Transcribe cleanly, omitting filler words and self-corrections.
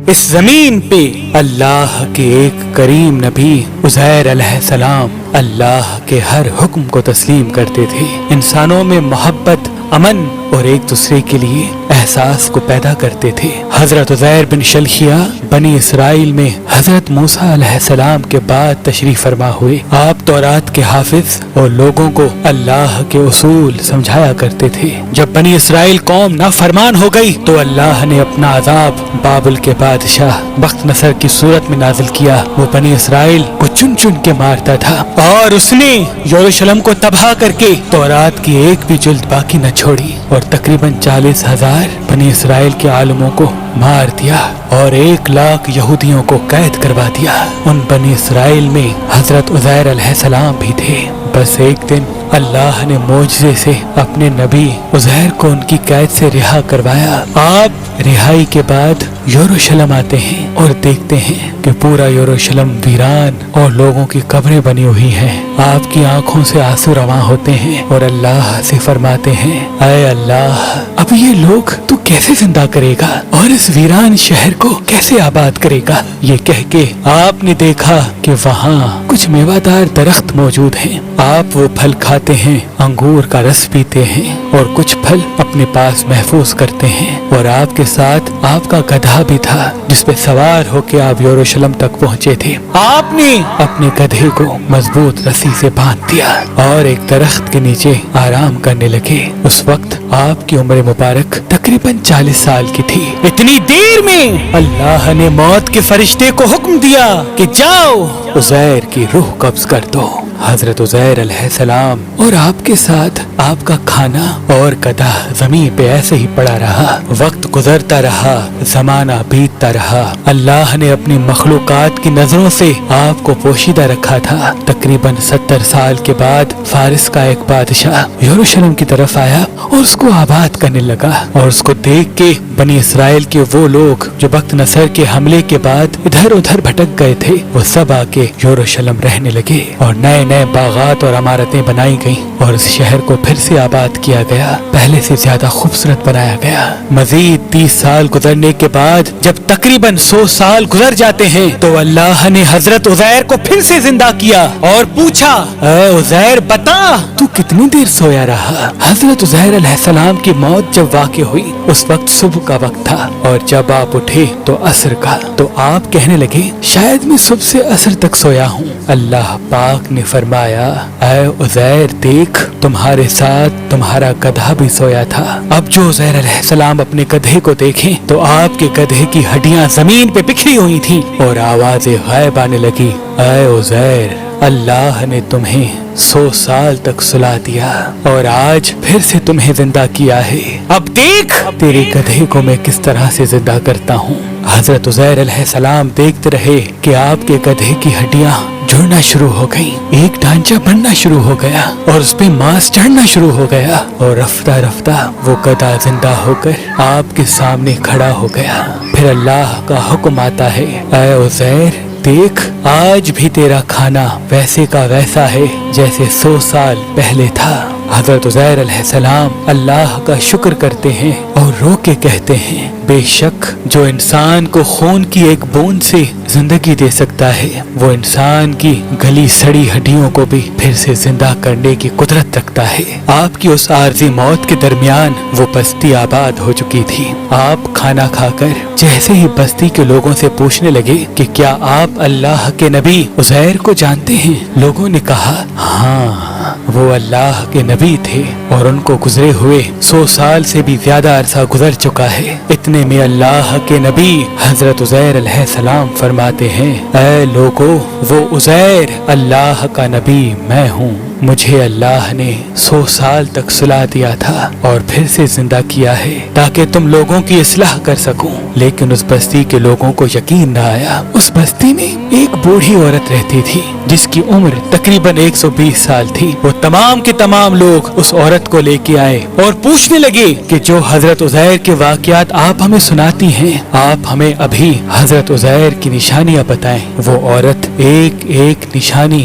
اس زمین پہ اللہ کے ایک کریم نبی عزیر علیہ السلام اللہ کے ہر حکم کو تسلیم کرتے تھے، انسانوں میں محبت، امن اور ایک دوسرے کے لیے احساس کو پیدا کرتے تھے۔ حضرت عزیر بن شلخیہ بنی اسرائیل میں حضرت موسیٰ علیہ السلام کے بعد تشریف فرما ہوئے۔ آپ تورات کے حافظ اور لوگوں کو اللہ کے اصول سمجھایا کرتے تھے۔ جب بنی اسرائیل قوم نافرمان ہو گئی تو اللہ نے اپنا عذاب بابل کے بادشاہ بخت نصر کی صورت میں نازل کیا۔ وہ بنی اسرائیل کو چن چن کے مارتا تھا اور اس نے یروشلم کو تباہ کر کے تورات کی ایک بھی جلد باقی نہ چھوڑی اور تقریباً 40,000 بنی اسرائیل کے عالموں کو مار دیا اور 1,00,000 یہودیوں کو قید کروا دیا۔ ان بنی اسرائیل میں حضرت عزیر علیہ السلام بھی تھے۔ بس ایک دن اللہ نے معجزے سے اپنے نبی عزیر کو ان کی قید سے رہا کروایا۔ آپ رہائی کے بعد یروشلم آتے ہیں اور دیکھتے ہیں کہ پورا یروشلم ویران اور لوگوں کی قبریں بنی ہوئی ہیں۔ آپ کی آنکھوں سے آنسو رواں ہوتے ہیں اور اللہ سے فرماتے ہیں، اے اللہ، اب یہ لوگ تو کیسے زندہ کرے گا اور اس ویران شہر کو کیسے آباد کرے گا؟ یہ کہہ کے آپ نے دیکھا کہ وہاں کچھ میوہ دار درخت موجود ہیں۔ آپ وہ پھل کھاتے ہیں، انگور کا رس پیتے ہیں اور کچھ پھل اپنے پاس محفوظ کرتے ہیں، اور آپ کے ساتھ آپ کا گدھا بھی تھا جس پہ سوار ہو کے آپ یروشلم تک پہنچے تھے۔ آپ نے اپنے گدھے کو مضبوط رسی سے باندھ دیا اور ایک درخت کے نیچے آرام کرنے لگے۔ اس وقت آپ کی عمر مبارک تقریباً 40 سال کی تھی۔ اتنی دیر میں اللہ نے موت کے فرشتے کو حکم دیا کہ جاؤ عزیر کی روح قبض کر دو۔ حضرت عزیر علیہ السلام اور آپ کے ساتھ آپ کا کھانا اور گدھا زمین پہ ایسے ہی پڑا رہا۔ وقت گزرتا رہا، زمانہ بیتتا رہا۔ اللہ نے اپنی مخلوقات کی نظروں سے آپ کو پوشیدہ رکھا تھا۔ تقریباً 70 سال کے بعد فارس کا ایک بادشاہ یروشلم کی طرف آیا اور اس کو آباد کرنے لگا، اور اس کو دیکھ کے بنی اسرائیل کے وہ لوگ جو بخت نصر کے حملے کے بعد ادھر ادھر بھٹک گئے تھے، وہ سب آ کے یروشلم رہنے لگے اور نئے نئے باغات اور عمارتیں بنائی گئیں اور اس شہر کو پھر سے آباد کیا گیا، پہلے سے زیادہ خوبصورت بنایا گیا۔ مزید 30 سال گزرنے کے بعد جب تقریباً 100 سال گزر جاتے ہیں تو اللہ نے حضرت عزیر کو پھر سے زندہ کیا اور پوچھا، اے عزیر بتا تو کتنی دیر سویا رہا؟ حضرت عزیر علیہ السلام کی موت جب واقع ہوئی اس وقت صبح کا وقت تھا، اور جب آپ اٹھے تو عصر کا۔ تو آپ کہنے لگے، شاید میں صبح سے عصر تک سویا ہوں۔ اللہ پاک نے فرمایا، اے عزیر دیکھ، تمہارے ساتھ تمہارا گدھا بھی سویا تھا۔ اب جو عزیر علیہ السلام اپنے گدھے کو دیکھیں تو آپ کے گدھے کی ہڈیاں زمین پہ بکھری ہوئی تھیں اور آوازیں غائب آنے لگی۔ اے عزیر، اللہ نے تمہیں 100 سال تک سلا دیا اور آج پھر سے تمہیں زندہ کیا ہے۔ اب دیکھ تیرے گدھے کو میں کس طرح سے زندہ کرتا ہوں۔ حضرت عزیر علیہ السلام دیکھتے رہے کہ آپ کے گدھے کی ہڈیاں جڑنا شروع ہو گئیں، ایک ڈھانچہ بننا شروع ہو گیا اور اس پہ ماس چڑھنا شروع ہو گیا، اور رفتہ رفتہ وہ گدھا زندہ ہو کر آپ کے سامنے کھڑا ہو گیا۔ پھر اللہ کا حکم آتا ہے، اے عزیر دیکھ، آج بھی تیرا کھانا ویسے کا ویسا ہے جیسے 100 سال پہلے تھا۔ حضرت عزیر علیہ السلام اللہ کا شکر کرتے ہیں اور رو کے کہتے ہیں، بے شک جو انسان کو خون کی ایک بوند سے زندگی دے سکتا ہے وہ انسان کی گلی سڑی ہڈیوں کو بھی پھر سے زندہ کرنے کی قدرت رکھتا ہے۔ آپ کی اس عارضی موت کے درمیان وہ بستی آباد ہو چکی تھی۔ آپ کھانا کھا کر جیسے ہی بستی کے لوگوں سے پوچھنے لگے کہ کیا آپ اللہ کے نبی عزیر کو جانتے ہیں؟ لوگوں نے کہا، ہاں وہ اللہ کے نبی تھے اور ان کو گزرے ہوئے 100 سال سے بھی زیادہ عرصہ گزر چکا ہے۔ اتنے میں اللہ کے نبی حضرت عزیر علیہ السلام فرماتے ہیں، اے لوگو، وہ عزیر اللہ کا نبی میں ہوں، مجھے اللہ نے 100 سال تک سلا دیا تھا اور پھر سے زندہ کیا ہے تاکہ تم لوگوں کی اصلاح کر سکوں۔ لیکن اس بستی کے لوگوں کو یقین نہ آیا۔ اس بستی میں ایک بوڑھی عورت رہتی تھی جس کی عمر تقریباً 120 سال تھی۔ وہ تمام کے تمام لوگ اس عورت کو لے کے آئے اور پوچھنے لگے کہ جو حضرت عزیر کے واقعات آپ ہمیں سناتی ہیں، آپ ہمیں ابھی حضرت عزیر کی نشانیاں بتائیں۔ وہ عورت ایک ایک نشانی